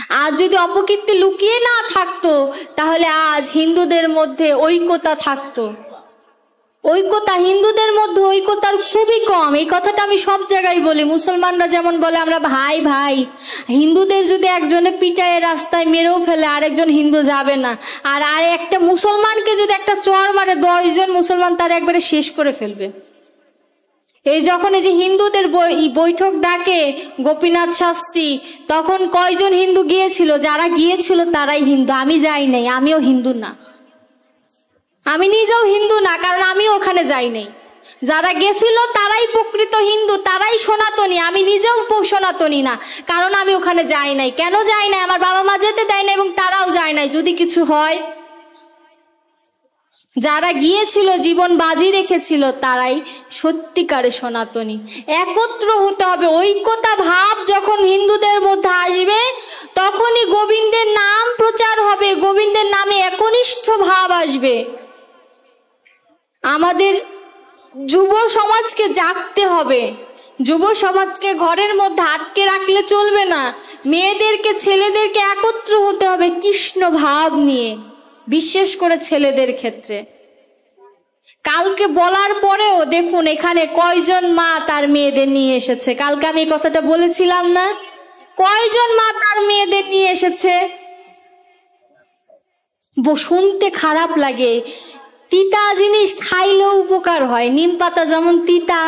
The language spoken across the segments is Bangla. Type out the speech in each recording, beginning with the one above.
আর যদি অপকীর্তি লুকিয়ে না থাকতো তাহলে আজ হিন্দুদের মধ্যে ঐক্যতা থাকতো। ঐক্যতা, হিন্দুদের মধ্যে ঐক্যতার খুবই কম। এই কথাটা আমি সব জায়গায় বলি। মুসলমানরা যেমন বলে আমরা ভাই ভাই, হিন্দুদের যদি একজনে পিটায় রাস্তায় মেরেও ফেলে আরেকজন হিন্দু যাবে না। আর একটা মুসলমানকে যদি একটা চড় মারে 10 জন মুসলমান তার একবারে শেষ করে ফেলবে। এই যখন এই যে হিন্দুদের বৈঠক ডাকে গোপীনাথ শাস্ত্রী, তখন কয়জন হিন্দু গিয়েছিল? যারা গিয়েছিল তারাই হিন্দু। আমি যাই নাই, আমিও হিন্দু না, আমি নিজেও হিন্দু না, কারণ আমি ওখানে যাই নাই। যারা গেছিল তারাই প্রকৃত হিন্দু, তারাই সনাতনী। আমি নিজেও সনাতনী না, কারণ আমি ওখানে যাই নাই। কেন যাই নাই? আমার বাবা মা যেতে দেয় না এবং তারাও যায় নাই। যদি কিছু হয়, যারা গিয়েছিল জীবন বাজি রেখেছিল তারাই সত্যিকারে সনাতনী। একত্র হতে হবে। ঐক্যতা ভাব যখন হিন্দুদের মধ্যে আসবে তখনই গোবিন্দের নাম প্রচার হবে, গোবিন্দের নামে একনিষ্ঠ ভাব আসবে। আমাদের যুব সমাজকে জাগতে হবে। যুব সমাজকে ঘরের মধ্যে আটকে রাখলে চলবে না। মেয়েদেরকে, ছেলেদেরকে একত্র হতে হবে কৃষ্ণ ভাব নিয়ে, বিশেষ করে ছেলেদের ক্ষেত্রে। কালকে বলার পরেও দেখুন এখানে কয়জন মা তার মেয়েদের নিয়ে এসেছে। কালকে আমি এই কথাটা বলেছিলাম না? কয়জন মা তার মেয়েদের নিয়ে এসেছে। শুনতে খারাপ লাগে। তিতা জিনিস খাইলেও উপকার হয়। নিম পাতা যেমন তিতা,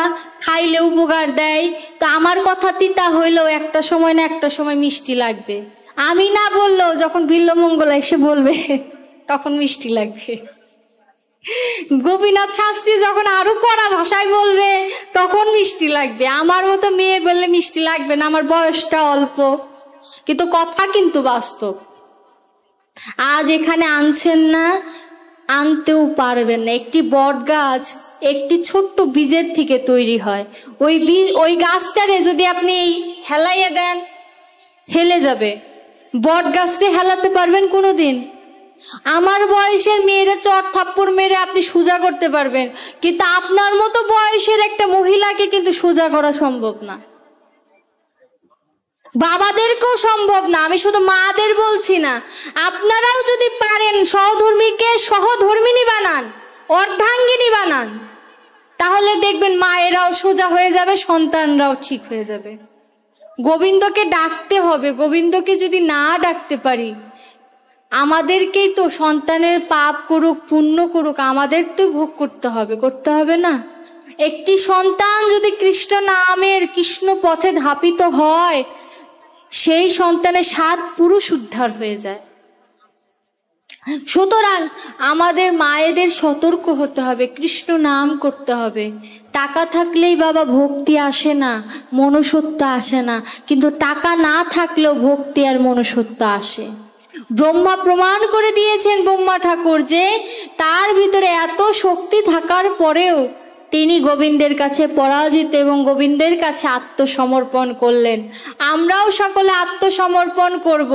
খাইলে উপকার দেয়, তো আমার কথা তিতা হইলেও একটা সময় না একটা সময় মিষ্টি লাগবে। আমি না বললেও যখন বিল্বমঙ্গলা এসে বলবে তখন মিষ্টি লাগবে। গোপীনাথ শাস্ত্রী যখন আরো কড়া ভাষায় বলবে তখন মিষ্টি লাগবে। আমার মতো মেয়ে বললে মিষ্টি লাগবে না, আমার বয়সটা অল্প, কিন্তু কথা কিন্তু বাস্তব। আজ এখানে আনছেন না, আনতেও পারবেন না। একটি বট গাছ একটি ছোট্ট বীজের থেকে তৈরি হয়। ওই গাছটারে যদি আপনি হেলাইয়ে দেন হেলে যাবে। বট গাছটা হেলাতে পারবেন কোনোদিন? আমার বয়সের মেয়েরা চট থাপ্পড় মেরে আপনি সোজা করতে পারবেন, কিন্তু আপনার মতো বয়সের একটা মহিলাকে কিন্তু সোজা করা সম্ভব না। বাবাদেরকেও সম্ভব না। আমি শুধু মাদের বলছি না, আপনারাও যদি পারেন সহধর্মীকে সহধর্মিনী বানান, অর্ধাঙ্গিনী বানান, তাহলে দেখবেন মায়েরাও সোজা হয়ে যাবে, সন্তানরাও ঠিক হয়ে যাবে। গোবিন্দকে ডাকতে হবে। গোবিন্দকে যদি না ডাকতে পারি, আমাদেরকেই তো সন্তানের পাপ করুক পুণ্য করুক আমাদের তো ভোগ করতে হবে না? একটি সন্তান যদি কৃষ্ণ নামের কৃষ্ণ পথে ধাপিত হয়, সেই সন্তানের 7 পুরুষ উদ্ধার হয়ে যায়। সুতরাং আমাদের মায়েদের সতর্ক হতে হবে, কৃষ্ণ নাম করতে হবে। টাকা থাকলেই বাবা ভক্তি আসে না, মনুষ্যত্ব আসে না, কিন্তু টাকা না থাকলেও ভক্তি আর মনুষ্যত্ব আসে। ব্রহ্মা প্রমাণ করে দিয়েছেন, ব্রহ্মা ঠাকুর, যে তার ভিতরে এত শক্তি থাকার পরেও তিনি গোবিন্দের কাছে পরাজিত এবং গোবিন্দের কাছে আত্মসমর্পণ করলেন। আমরাও সকলে আত্মসমর্পণ করব।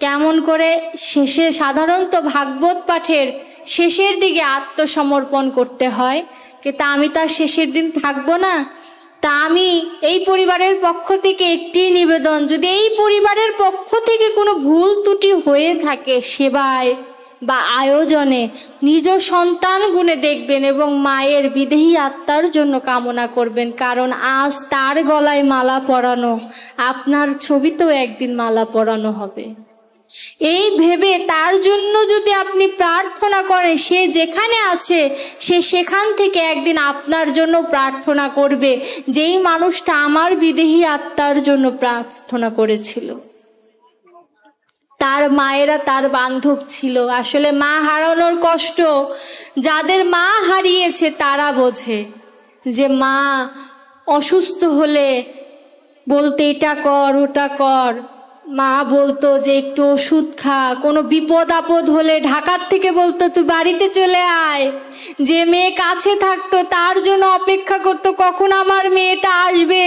কেমন করে? শেষে সাধারণত ভাগবত পাঠের শেষের দিকে আত্মসমর্পণ করতে হয়, কিন্তু আমি তার শেষের দিন থাকবো না। তা আমি এই পরিবারের পক্ষ থেকে একটি নিবেদন, যদি এই পরিবারের পক্ষ থেকে কোনো ভুল ত্রুটি হয়ে থাকে সেবায় বা আয়োজনে, নিজ সন্তান গুণে দেখবেন এবং মায়ের বিদেহী আত্মার জন্য কামনা করবেন। কারণ আজ তার গলায় মালা পরানো, আপনার ছবিতেও একদিন মালা পরানো হবে। এই ভেবে তার জন্য যদি আপনি প্রার্থনা করেন, সে যেখানে আছে সে সেখান থেকে একদিন আপনার জন্য প্রার্থনা করবে, যেই মানুষটা আমার বিদেহী আত্মার জন্য প্রার্থনা করেছিল। তার মায়েরা তার বান্ধব ছিল। আসলে মা হারানোর কষ্ট যাদের মা হারিয়েছে তারা বোঝে, যে মা অসুস্থ হলে বলতে এটা কর ওটা কর, মা বলতো যে একটু ওষুধ খা, কোনো বিপদ আপদ হলে ঢাকার থেকে বলতো তুই বাড়িতে চলে আয়। যে মেয়ে কাছে থাকতো তার জন্য অপেক্ষা করতো কখন আমার মেয়েটা আসবে,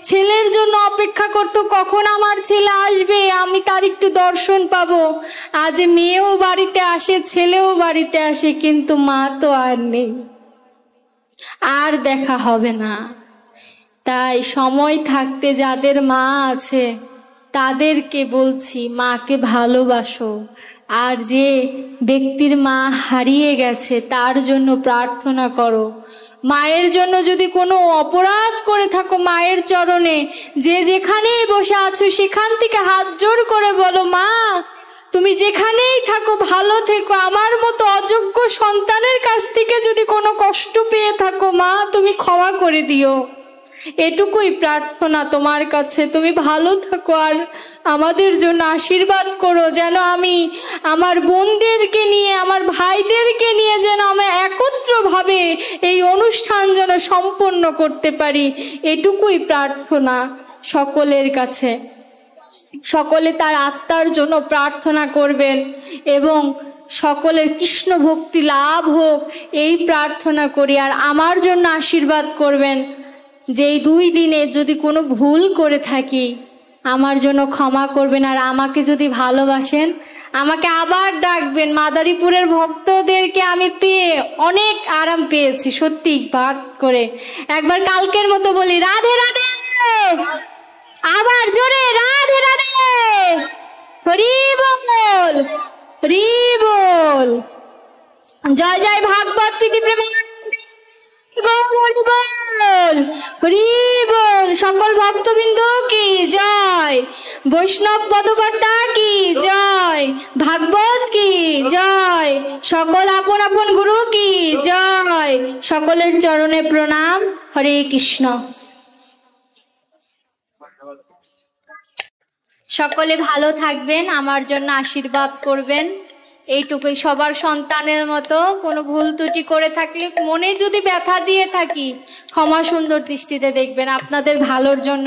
ছেলের জন্য অপেক্ষা করতো কখন আমার ছেলে আসবে, আমি তার একটু দর্শন পাবো। আজ মেয়েও বাড়িতে আসে, ছেলেও বাড়িতে আসে, কিন্তু মা তো আর নেই, আর দেখা হবে না। তাই সময় থাকতে যাদের মা আছে তাদেরকে বলছি মাকে ভালোবাসো। আর যে ব্যক্তির মা হারিয়ে গেছে তার জন্য প্রার্থনা করো। মায়ের জন্য যদি কোনো অপরাধ করে থাকো মায়ের চরণে, যে যেখানেই বসে আছো সেখান থেকে হাত জোড় করে বলো, মা তুমি যেখানেই থাকো ভালো থেকো। আমার মতো অযোগ্য সন্তানের কাছ থেকে যদি কোনো কষ্ট পেয়ে থাকো মা তুমি ক্ষমা করে দিও। এটুকুই প্রার্থনা তোমার কাছে, তুমি ভালো থাকো আর আমাদের জন্য আশীর্বাদ করো, যেন আমি আমার বোনদেরকে নিয়ে আমার ভাইদেরকে নিয়ে যেন আমি একত্রভাবে এই অনুষ্ঠান যেন সম্পন্ন করতে পারি। এটুকুই প্রার্থনা সকলের কাছে। সকলে তার আত্মার জন্য প্রার্থনা করবেন এবং সকলের কৃষ্ণ ভক্তি লাভ হোক এই প্রার্থনা করি। আর আমার জন্য আশীর্বাদ করবেন যে এই 2 দিনে যদি কোনো ভুল করে থাকি আমার জন্য ক্ষমা করবেন। আর আমাকে যদি ভালোবাসেন আমাকে আবার ডাকবেন। মাদারীপুরের ভক্তদেরকে আমি পেয়ে অনেক আরাম পেয়েছি সত্যি, ভাগ করে একবার কালকের মতো বলি রাধে রাধে, আবার জোরে রাধে রাধে, হরি বল হরি বল। জয় জয় ভাগবত প্রীতি প্রেমী হরি বল হরি বল। সকল ভক্তবৃন্দ কি জয়, বৈষ্ণব পদকর্তা কি জয়, ভাগবত কি জয়, সকল আপন আপন গুরু কি জয়। সকলের চরণে প্রণাম। হরে কৃষ্ণ। সকলে ভালো থাকবেন, আমার জন্য আশীর্বাদ করবেন। এইটুকুই। সবার সন্তানের মতো কোনো ভুল ত্রুটি করে থাকলে মনে যদি ব্যথা দিয়ে থাকি ক্ষমা সুন্দর দৃষ্টিতে দেখবেন, আপনাদের ভালোর জন্য।